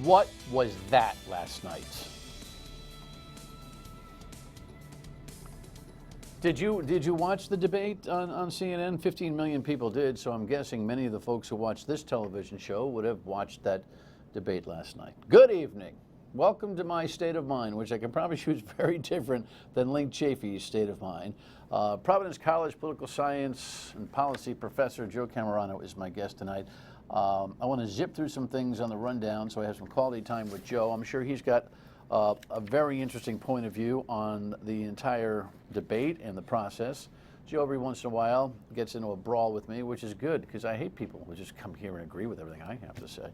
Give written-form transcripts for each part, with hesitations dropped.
What was that last night? Did you watch the debate on CNN? 15 million people did, so I'm guessing many of the folks who watched this television show would have watched that debate last night. Good evening. Welcome to my state of mind, which I can promise you is very different than Link Chafee's state of mind. Providence College political science and policy professor Joe Cammarano is my guest tonight. I want to zip through some things on the rundown so I have some quality time with Joe. I'm sure he's got a very interesting point of view on the entire debate and the process. Joe, every once in a while, gets into a brawl with me, which is good because I hate people who just come here and agree with everything I have to say.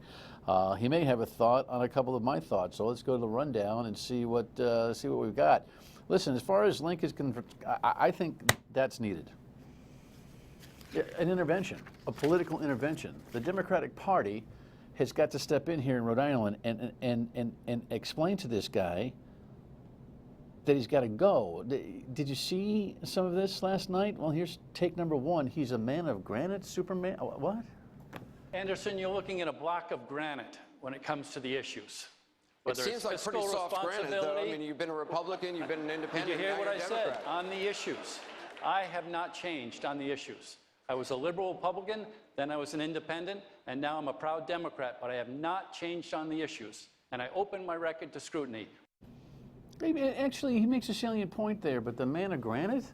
He may have a thought on a couple of my thoughts, so let's go to the rundown and see what we've got. Listen, as far as Link is concerned, I think that's needed. An intervention, a political intervention. The Democratic Party has got to step in here in Rhode Island and explain to this guy that he's got to go. Did you see some of this last night? Well, here's take number one. He's a man of granite, Superman. What? Anderson, you're looking at a block of granite when it comes to the issues. It seems like pretty soft granite, though. I mean, you've been a Republican, you've been an independent. Did you hear what I Democrat. said on the issues? I have not changed on the issues. I was a liberal Republican, then I was an independent, and now I'm a proud Democrat, but I have not changed on the issues. And I open my record to scrutiny. Actually, he makes a salient point there, but the man of granite,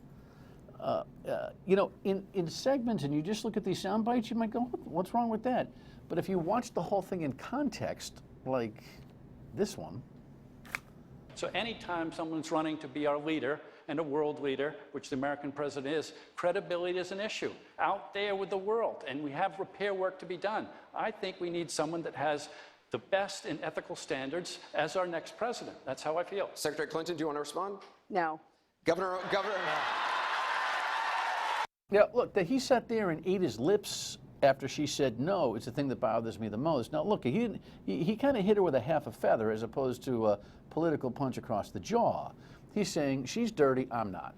you know, in segments, and you just look at these sound bites, you might go, what's wrong with that? But if you watch the whole thing in context, like this one. So anytime someone's running to be our leader and a world leader, which the American president is, credibility is an issue out there with the world, and we have repair work to be done. I think we need someone that has the best in ethical standards as our next president. That's how I feel. Secretary Clinton, do you want to respond? No. Governor. Yeah, look, that he sat there and ate his lips after she said no is the thing that bothers me the most. Now, look, he kind of hit her with a half a feather as opposed to a political punch across the jaw. He's saying, she's dirty, I'm not.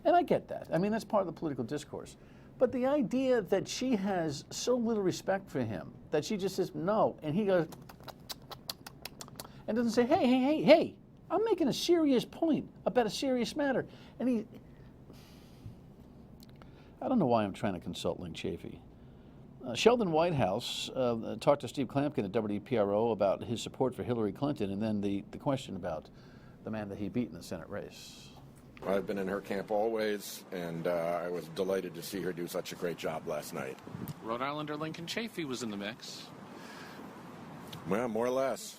And I get that. I mean, that's part of the political discourse. But the idea that she has so little respect for him, that she just says no, and he goes, and doesn't say, hey, I'm making a serious point about a serious matter. And I don't know why I'm trying to consult Link Chafee. Sheldon Whitehouse talked to Steve Klampkin at WPRO about his support for Hillary Clinton, and then the question about the man that he beat in the Senate race. I've been in her camp always, and I was delighted to see her do such a great job last night. Rhode Islander Lincoln Chafee was in the mix. Well, more or less.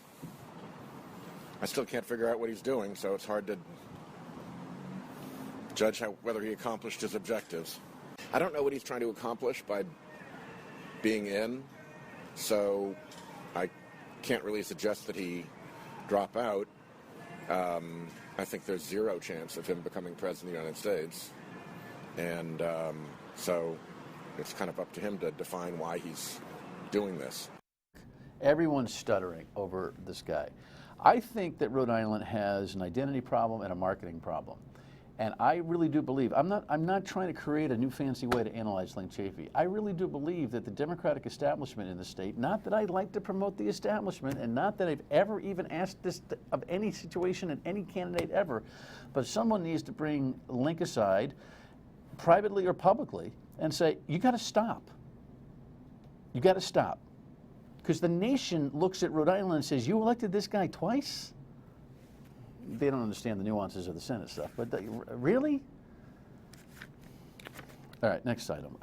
I still can't figure out what he's doing, so it's hard to judge whether he accomplished his objectives. I don't know what he's trying to accomplish by being in, so I can't really suggest that he drop out. I think there's zero chance of him becoming president of the United States, and so it's kind of up to him to define why he's doing this. Everyone's stuttering over this guy. I think that Rhode Island has an identity problem and a marketing problem. And I really do believe, I'm not trying to create a new fancy way to analyze Link Chafee. I really do believe that the Democratic establishment in the state, not that I like to promote the establishment and not that I've ever even asked this of any situation and any candidate ever, but someone needs to bring Link aside, privately or publicly, and say, you got to stop. You got to stop. Because the nation looks at Rhode Island and says, you elected this guy twice? They don't understand the nuances of the Senate stuff, but really? All right, next item.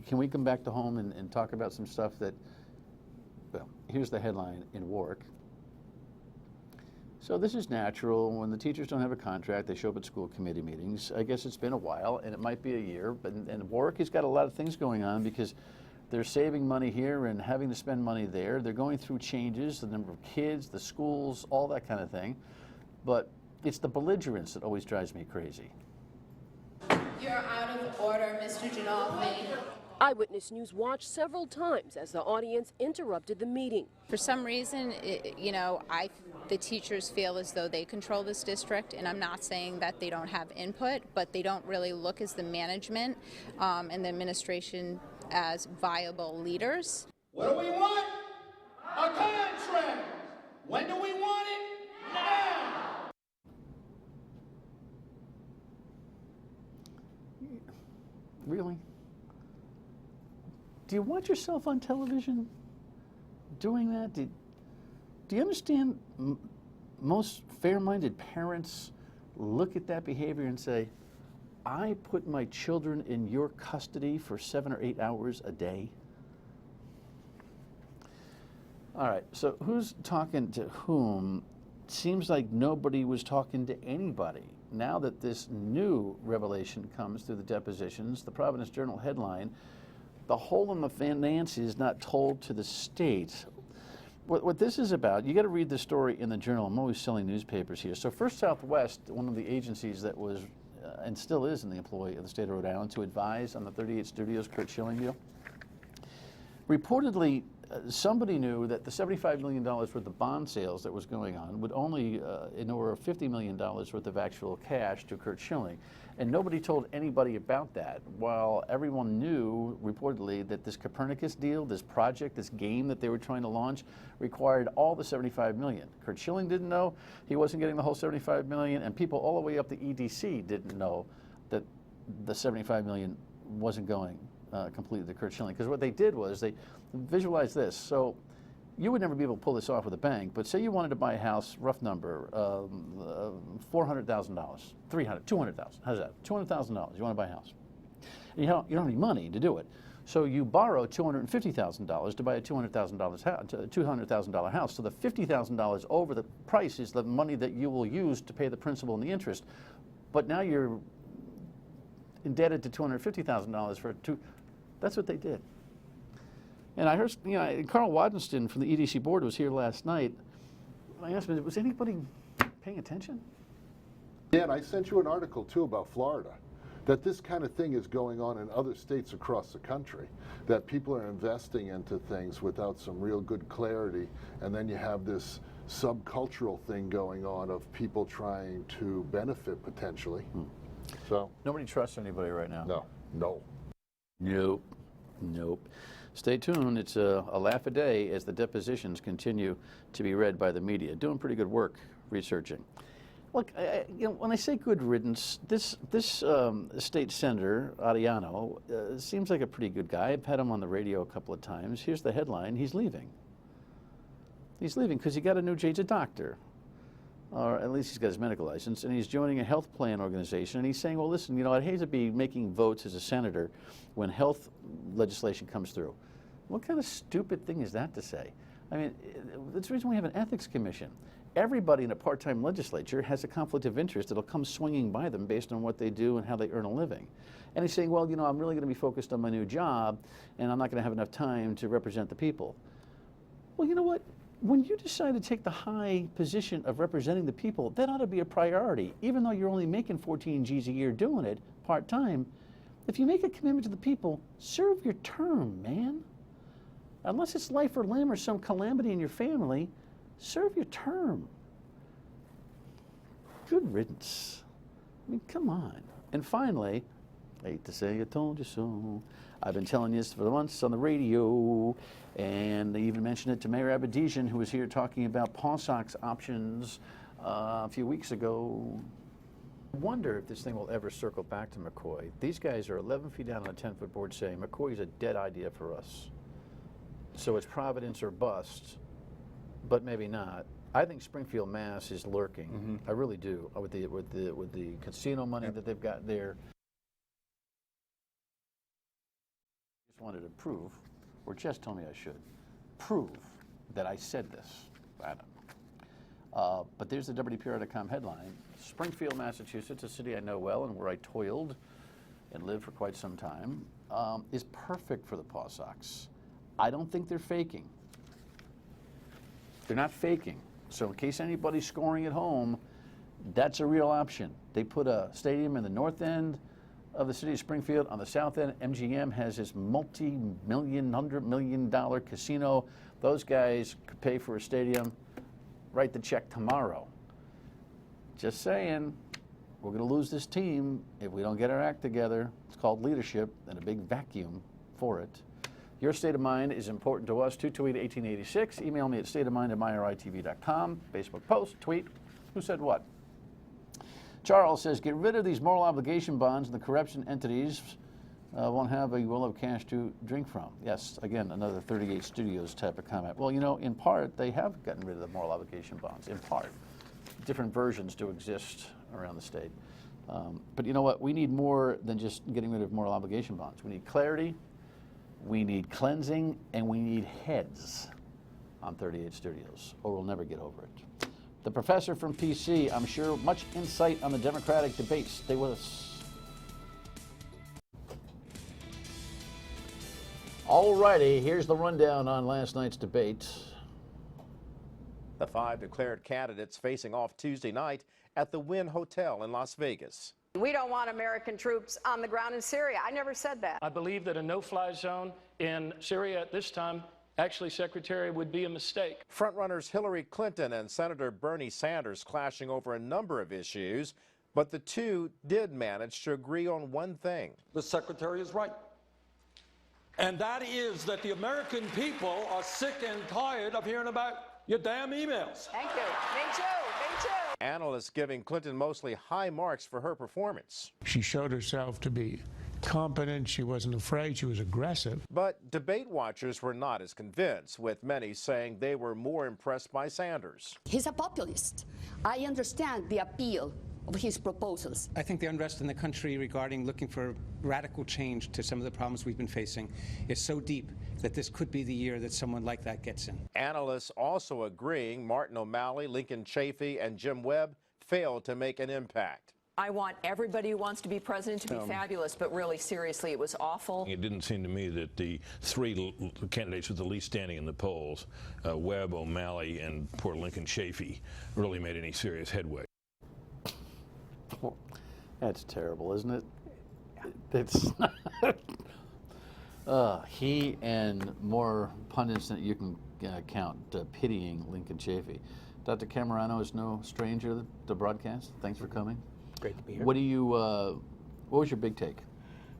Can we come back to home and talk about some stuff that, well, here's the headline in Warwick. So this is natural. When the teachers don't have a contract, they show up at school committee meetings. I guess it's been a while, and it might be a year, but and Warwick has got a lot of things going on because they're saving money here and having to spend money there. They're going through changes, the number of kids, the schools, all that kind of thing. But it's the belligerence that always drives me crazy. You're out of order, Mr. Ginolfi. Eyewitness News watched several times as the audience interrupted the meeting. For some reason, the teachers feel as though they control this district, and I'm not saying that they don't have input, but they don't really look as the management and the administration as viable leaders. What do we want? A contract. When do we want it? Now! Really? Do you watch yourself on television doing that? Do you understand most fair-minded parents look at that behavior and say, I put my children in your custody for 7 or 8 hours a day? All right, so who's talking to whom? Seems like nobody was talking to anybody. Now that this new revelation comes through the depositions, the Providence Journal headline, the hole in the finances not told to the state. What this is about, you got to read the story in the Journal. I'm always selling newspapers here. So First Southwest, one of the agencies that was and still is in the employ of the state of Rhode Island to advise on the 38 Studios Kurt Schilling deal, reportedly somebody knew that the $75 million worth of bond sales that was going on would only in order of $50 million worth of actual cash to Kurt Schilling. And nobody told anybody about that, while everyone knew, reportedly, that this Copernicus deal, this project, this game that they were trying to launch, required all the $75 million. Kurt Schilling didn't know he wasn't getting the whole $75 million, and people all the way up the EDC didn't know that the $75 million wasn't going completely to Kurt Schilling. Because what they did was they visualized this. So you would never be able to pull this off with a bank, but say you wanted to buy a house, rough number, $400,000, $200,000, how's that? $200,000, you want to buy a house. And you don't have any money to do it. So you borrow $250,000 to buy a $200,000 house. So the $50,000 over the price is the money that you will use to pay the principal and the interest. But now you're indebted to $250,000 for that's what they did. And I heard, Carl Wadenston from the EDC board was here last night. I asked him, was anybody paying attention? Yeah, and I sent you an article, too, about Florida, that this kind of thing is going on in other states across the country, that people are investing into things without some real good clarity, and then you have this subcultural thing going on of people trying to benefit potentially. So nobody trusts anybody right now. No. Nope. Stay tuned. It's a laugh a day as the depositions continue to be read by the media. Doing pretty good work researching. Look, when I say good riddance, this state senator, Ariano, seems like a pretty good guy. I've had him on the radio a couple of times. Here's the headline. He's leaving. He's leaving because he got a new job. He's a doctor. Or at least he's got his medical license, and he's joining a health plan organization, and he's saying, well, listen, I'd hate to be making votes as a senator when health legislation comes through. What kind of stupid thing is that to say? I mean, that's the reason we have an ethics commission. Everybody in a part-time legislature has a conflict of interest that'll come swinging by them based on what they do and how they earn a living. And he's saying, well, I'm really going to be focused on my new job, and I'm not going to have enough time to represent the people. Well, you know what? When you decide to take the high position of representing the people, that ought to be a priority. Even though you're only making 14 G's a year doing it part-time, if you make a commitment to the people, serve your term, man. Unless it's life or limb or some calamity in your family, serve your term. Good riddance. I mean, come on. And finally, I hate to say I told you so. I've been telling you this for months on the radio, and they even mentioned it to Mayor Abedisian, who was here talking about paw socks options a few weeks ago. I wonder if this thing will ever circle back to McCoy. These guys are 11 feet down on a 10-foot board saying, McCoy's a dead idea for us. So it's Providence or bust, but maybe not. I think Springfield, Mass. is lurking. Mm-hmm. I really do, with the casino money that they've got there. Just wanted to prove, or Jess told me I should, prove that I said this. I don't know. But there's the WPR.com headline. Springfield, Massachusetts, a city I know well and where I toiled and lived for quite some time, is perfect for the Paw Sox. I don't think they're faking. They're not faking. So in case anybody's scoring at home, that's a real option. They put a stadium in the north end of the city of Springfield. On the south end, MGM has this multi-million, $100 million casino. Those guys could pay for a stadium, write the check tomorrow. Just saying, we're going to lose this team if we don't get our act together. It's called leadership and a big vacuum for it. Your state of mind is important to us. 228-1886. Email me at stateofmind@myritv.com. Facebook post, tweet, who said what? Charles says, get rid of these moral obligation bonds and the corruption entities won't have a will of cash to drink from. Yes, again, another 38 Studios type of comment. Well, you know, in part, they have gotten rid of the moral obligation bonds, in part. Different versions do exist around the state. But you know what? We need more than just getting rid of moral obligation bonds. We need clarity, we need cleansing, and we need heads on 38 Studios, or we'll never get over it. The professor from PC, I'm sure much insight on the Democratic debates. Stay with us. All righty, here's the rundown on last night's debate. The 5 declared candidates facing off Tuesday night at the Wynn Hotel in Las Vegas. We don't want American troops on the ground in Syria. I never said that. I believe that a no-fly zone in Syria at this time, actually, Secretary, would be a mistake. Frontrunners Hillary Clinton and Senator Bernie Sanders clashing over a number of issues, but the two did manage to agree on one thing. The Secretary is right. And that is that the American people are sick and tired of hearing about your damn emails. Thank you. Me too. Me too. Analysts giving Clinton mostly high marks for her performance. She showed herself to be competent, she wasn't afraid, she was aggressive. But debate watchers were not as convinced, with many saying they were more impressed by Sanders. He's a populist. I understand the appeal of his proposals. I think the unrest in the country regarding looking for radical change to some of the problems we've been facing is so deep that this could be the year that someone like that gets in. Analysts also agreeing Martin O'Malley, Lincoln Chafee, and Jim Webb failed to make an impact. I want everybody who wants to be president to be fabulous, but really, seriously, it was awful. It didn't seem to me that the three candidates with the least standing in the polls, Webb, O'Malley, and poor Lincoln Chafee, really made any serious headway. That's terrible, isn't it? It's he and more pundits than you can count pitying Lincoln Chafee. Dr. Cammarano is no stranger to the broadcast. Thanks for coming. Great to be here. What do you? What was your big take?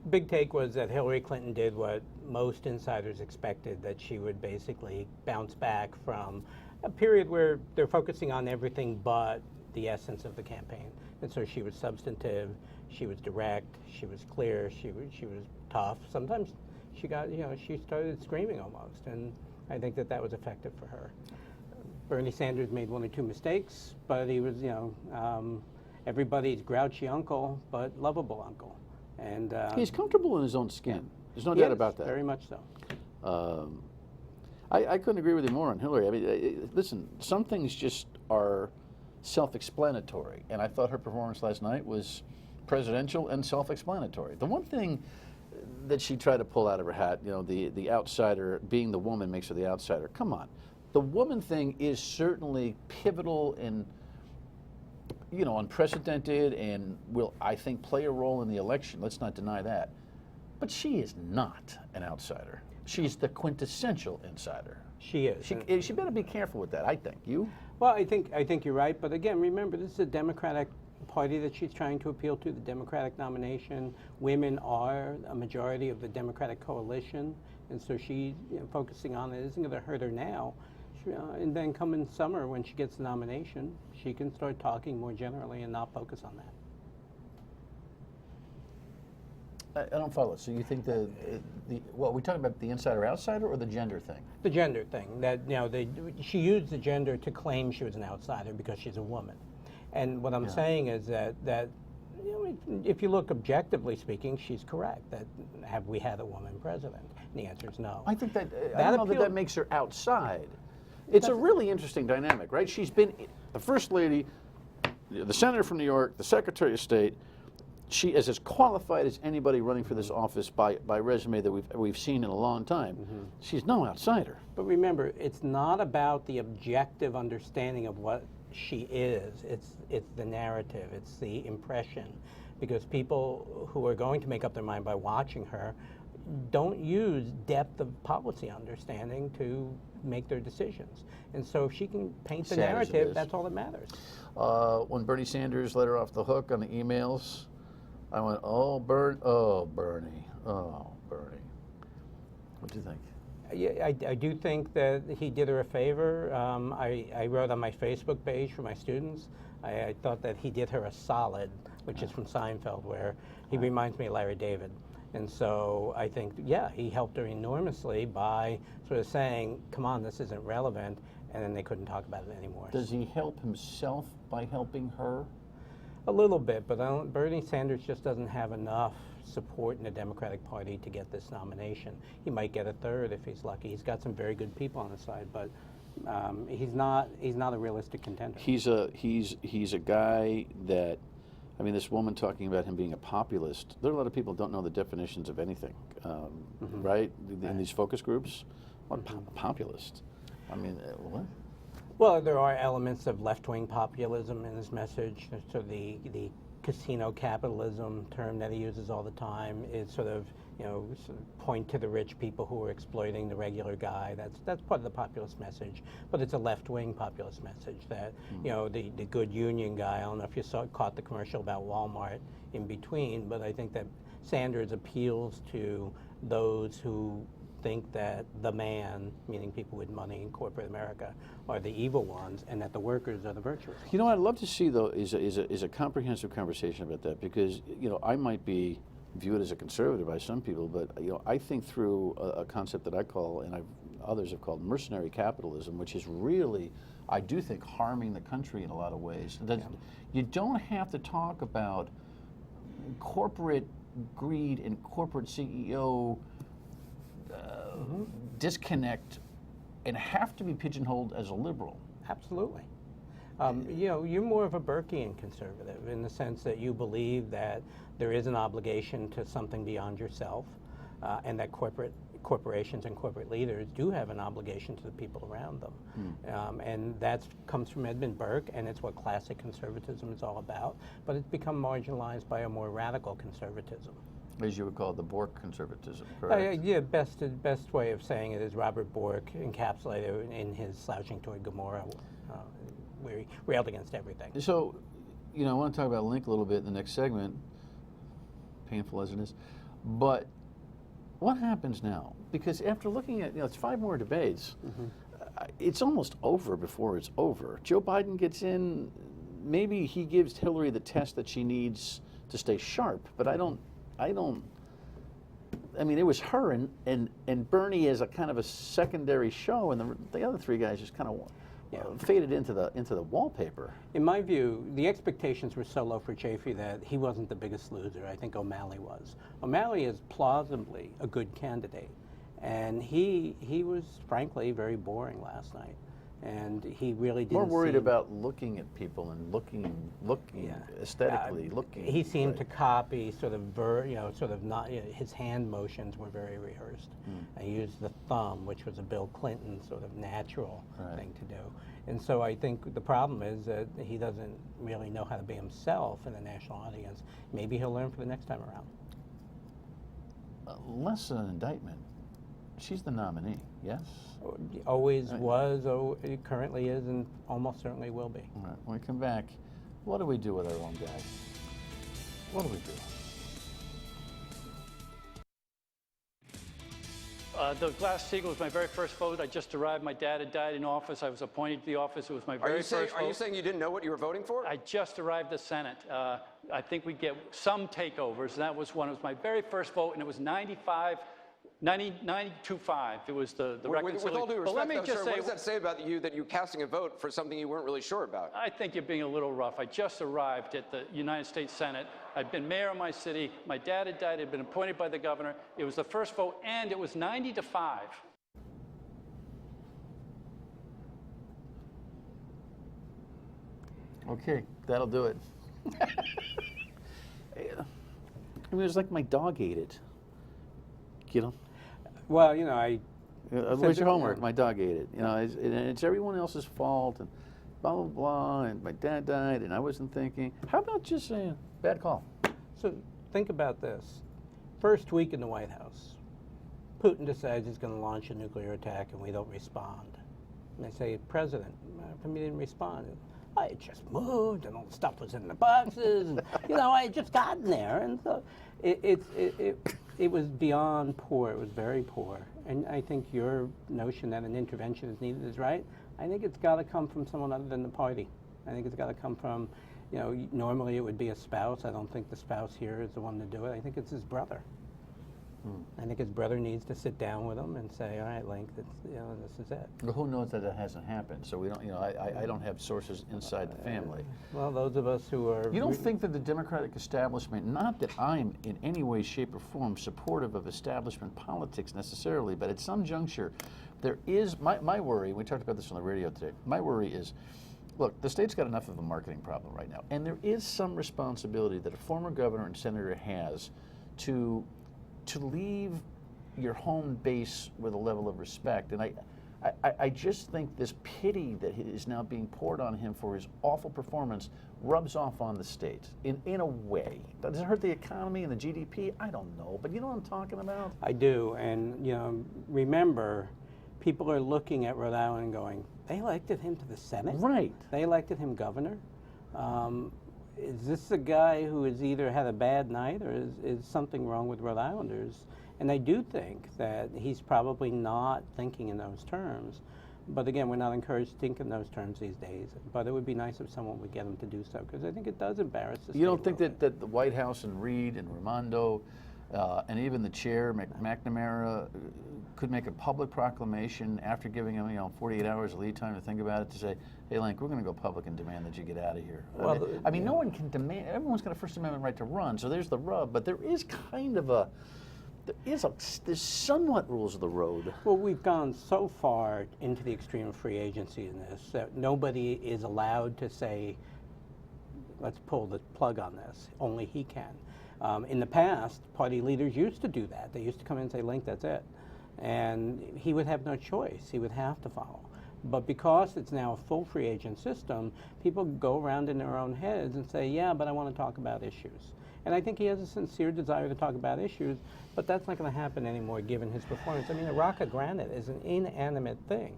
Big take was that Hillary Clinton did what most insiders expected, that she would basically bounce back from a period where they're focusing on everything but the essence of the campaign. And so she was substantive, she was direct, she was clear, she was tough. Sometimes she got, she started screaming almost, and I think that was effective for her. Bernie Sanders made one or two mistakes, but he was, everybody's grouchy uncle, but lovable uncle. And he's comfortable in his own skin. There's no doubt about that. Very much so. I couldn't agree with you more on Hillary. I mean, listen, some things just are self-explanatory, and I thought her performance last night was presidential and self-explanatory. The one thing that she tried to pull out of her hat, the outsider, being the woman makes her the outsider. Come on. The woman thing is certainly pivotal and, unprecedented and will, I think, play a role in the election. Let's not deny that. But she is not an outsider. She's the quintessential insider. She is. She better be careful with that, I think. You? Well, I think you're right. But again, remember, this is a Democratic Party that she's trying to appeal to, the Democratic nomination. Women are a majority of the Democratic coalition. And so she's focusing on it isn't going to hurt her now. And then come in summer when she gets the nomination, she can start talking more generally and not focus on that. I don't follow. So you think what we talking about, the insider-outsider or the gender thing? The gender thing. That she used the gender to claim she was an outsider because she's a woman. And what I'm saying is that if you look objectively speaking, she's correct. That have we had a woman president? And the answer is no. I think I don't know that makes her outside. It's a really interesting dynamic, right? She's been the First Lady, the Senator from New York, the Secretary of State. She is as qualified as anybody running for this office by resume that we've seen in a long time. Mm-hmm. She's no outsider. But remember, it's not about the objective understanding of what she is. It's the narrative. It's the impression. Because people who are going to make up their mind by watching her don't use depth of policy understanding to make their decisions. And so if she can paint the narrative, that's all that matters. When Bernie Sanders let her off the hook on the emails, I went, Bernie. What do you think? Yeah, I do think that he did her a favor. I wrote on my Facebook page for my students, I thought that he did her a solid, which is from Seinfeld, where he reminds me of Larry David. And so I think, yeah, he helped her enormously by sort of saying, come on, this isn't relevant, and then they couldn't talk about it anymore. Does he help himself by helping her? A little bit, but Bernie Sanders just doesn't have enough support in the Democratic Party to get this nomination. He might get a third if he's lucky. He's got some very good people on his side, but he's not a realistic contender. He's a guy that, I mean, this woman talking about him being a populist. There are a lot of people who don't know the definitions of anything, right? In these focus groups, what populist? I mean, what? Well, there are elements of left-wing populism in his message. So the casino capitalism term that he uses all the time is sort of, point to the rich people who are exploiting the regular guy. That's part of the populist message, but it's a left-wing populist message that, the good union guy. I don't know if you caught the commercial about Walmart in between, but I think that Sanders appeals to those who think that the man, meaning people with money in corporate America, are the evil ones, and that the workers are the virtuous ones. You know what I'd love to see, though, is a comprehensive conversation about that, because I might be viewed as a conservative by some people, but I think through a concept that I call, and others have called, mercenary capitalism, which is really, I do think, harming the country in a lot of ways. That you don't have to talk about corporate greed and corporate CEO disconnect and have to be pigeonholed as a liberal. Absolutely. You're more of a Burkean conservative in the sense that you believe that there is an obligation to something beyond yourself, and that corporations and corporate leaders do have an obligation to the people around them. And that comes from Edmund Burke, and it's what classic conservatism is all about, but it's become marginalized by a more radical conservatism. As you would call it, the Bork conservatism, correct? Yeah, best way of saying it is Robert Bork encapsulated in his Slouching Toward Gomorrah, where he railed against everything. So, I want to talk about Link a little bit in the next segment, painful as it is. But what happens now? Because after looking at, it's 5 more debates, it's almost over before it's over. Joe Biden gets in, maybe he gives Hillary the test that she needs to stay sharp, but I mean, it was her and Bernie as a kind of a secondary show, and the other 3 guys just kind of faded into the wallpaper. In my view, the expectations were so low for Chafee that he wasn't the biggest loser. I think O'Malley was. O'Malley is plausibly a good candidate, and he was frankly very boring last night. And he really didn't. More worried about looking at people and looking aesthetically. He seemed to copy sort of not. His hand motions were very rehearsed. I used the thumb, which was a Bill Clinton sort of natural thing to do. And so I think the problem is that he doesn't really know how to be himself in a national audience. Maybe he'll learn for the next time around. Less an indictment. She's the nominee, yes? Always was, it currently is, and almost certainly will be. All right, when we come back, what do we do with our own guy? What do we do? The Glass-Steagall was my very first vote. I just arrived. My dad had died in office. I was appointed to the office. It was my very first vote. Are you saying you didn't know what you were voting for? I just arrived at the Senate. I think we get some takeovers, and that was one. It was my very first vote, and it was 92.5. It was the reconciliation. With all due respect, sir, what does that say about you that you're casting a vote for something you weren't really sure about? I think you're being a little rough. I just arrived at the United States Senate. I'd been mayor of my city. My dad had died. I'd been appointed by the governor. It was the first vote, and it was 90-5. Okay, that'll do it. I mean, it was like my dog ate it. Well, where's your homework? My dog ate it. It's everyone else's fault, and blah, blah, blah, and my dad died, and I wasn't thinking. How about just saying, bad call? So think about this. First week in the White House, Putin decides he's going to launch a nuclear attack, and we don't respond. And they say, President, how come you didn't respond? I had just moved, and all the stuff was in the boxes, and, I had just gotten there. And so it was beyond poor. It was very poor. And I think your notion that an intervention is needed is right. I think it's got to come from someone other than the party. I think it's got to come from, you know, normally it would be a spouse. I don't think the spouse here is the one to do it. I think it's his brother. I think his brother needs to sit down with him and say, all right, Link, this is it. Well, who knows that it hasn't happened? So we don't, you know, I don't have sources inside the family. Well, those of us who are... You don't think that the Democratic establishment, not that I'm in any way, shape, or form supportive of establishment politics necessarily, but at some juncture, there is, my worry, we talked about this on the radio today, my worry is, look, the state's got enough of a marketing problem right now, and there is some responsibility that a former governor and senator has to leave your home base with a level of respect. And I just think this pity that is now being poured on him for his awful performance rubs off on the state in a way. Does it hurt the economy and the GDP? I don't know, but you know what I'm talking about? I do, and you know, remember, people are looking at Rhode Island and going, they elected him to the Senate? Right. They elected him governor? Is this a guy who has either had a bad night or is something wrong with Rhode Islanders? And I do think that he's probably not thinking in those terms. But again, we're not encouraged to think in those terms these days. But it would be nice if someone would get him to do so, because I think it does embarrass the state. You don't think that the White House and Reid and Raimondo and even the chair, McNamara, could make a public proclamation after giving him, 48 hours of lead time to think about it, to say, hey, Link, we're going to go public and demand that you get out of here. Well, I mean, no one can demand, everyone's got a First Amendment right to run, so there's the rub, but there is kind of there's somewhat rules of the road. Well, we've gone so far into the extreme of free agency in this that nobody is allowed to say, let's pull the plug on this. Only he can. In the past, party leaders used to do that. They used to come in and say, Link, that's it. And he would have no choice. He would have to follow. But because it's now a full free agent system, people go around in their own heads and say, yeah, but I want to talk about issues. And I think he has a sincere desire to talk about issues, but that's not going to happen anymore given his performance. I mean, a rock of granite is an inanimate thing.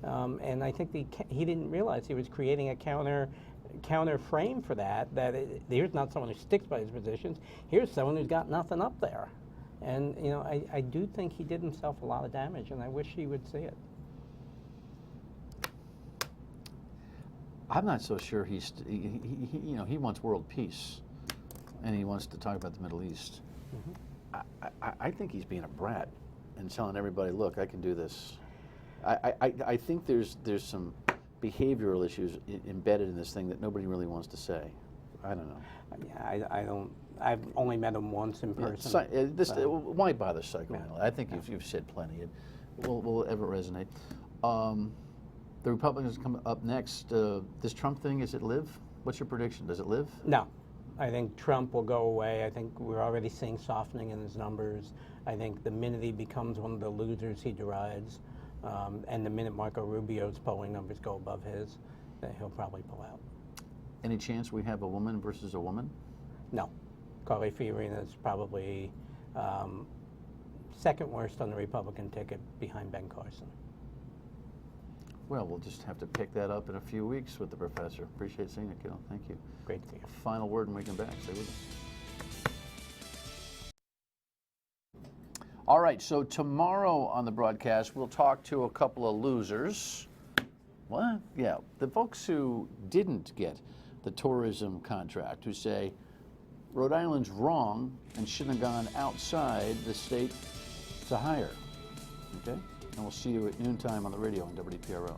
And I think he didn't realize he was creating a counter frame for that, here's not someone who sticks by his positions, here's someone who's got nothing up there. And, I do think he did himself a lot of damage, and I wish he would see it. I'm not so sure he wants world peace, and he wants to talk about the Middle East. Mm-hmm. I think he's being a brat and telling everybody, look, I can do this. I think there's some behavioral issues embedded in this thing that nobody really wants to say. I don't know. I don't. I've only met him once in person. Why bother psychoanalysis? I think you've said plenty. Will it ever resonate? The Republicans come up next. This Trump thing, is it live? What's your prediction? Does it live? No. I think Trump will go away. I think we're already seeing softening in his numbers. I think the minute he becomes one of the losers he derides, and the minute Marco Rubio's polling numbers go above his, then he'll probably pull out. Any chance we have a woman versus a woman? No. Carly Fiorina is probably second worst on the Republican ticket behind Ben Carson. Well, we'll just have to pick that up in a few weeks with the professor. Appreciate seeing you, kiddo. Thank you. Great to see you. Final word when we come back. Stay with us. All right, so tomorrow on the broadcast, we'll talk to a couple of losers. What? Yeah, the folks who didn't get the tourism contract, who say Rhode Island's wrong and shouldn't have gone outside the state to hire. Okay? And we'll see you at noontime on the radio on WPRO.